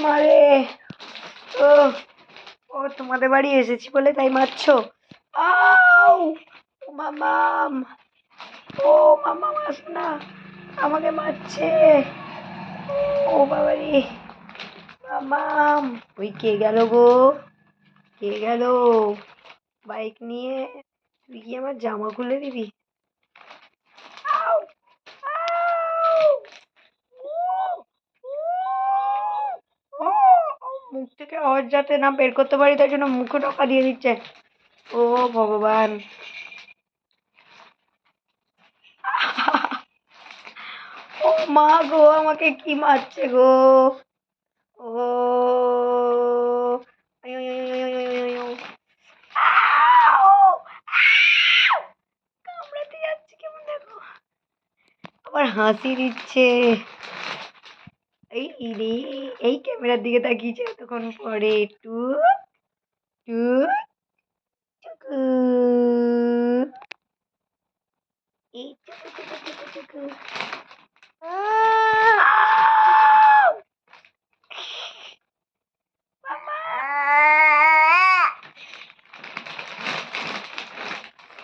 মারে। ও ও তোমাদের বাড়ি এসেছি বলে তাই মারছো? আউ! ও মামাম, ও মামাম আসো না, আমাকে মারছে। ও বাবারে, মামাম। ওই কে গেল গো? কে গেল বাইক নিয়ে? তুই কি আমার জামা খুলে দিবি? আউ! আউ! ও! ও! ও! মুখ থেকে আওয়াজ যাতে না বের করতে পারি তাই জন্য মুখে টোকা দিয়ে দিচ্ছে। ও ভগবান! ও মা গো, আমাকে কি মারছে গো? ও! আয়, আয়, আয়, আয়, আয়, আয়, আয়, আয়। আউ! আউ! কামড়াতে যাচ্ছে কেমন দেখো। আবার হাসি দিচ্ছে। এই রে, এই ক্যামেরার দিকে তাকিয়েছে এতক্ষণ পরে। টুক, টুক, টুকু। এই টুকু, টুকু, টুকু, টুকু। আউ! মামা!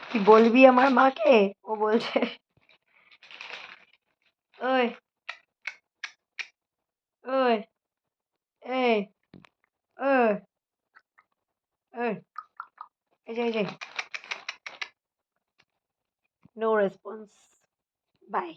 তুই বলবি আমার মাকে? ও বলছে। ওই, ওই, এই, ওই, ওই, এই যে। No response. Bye.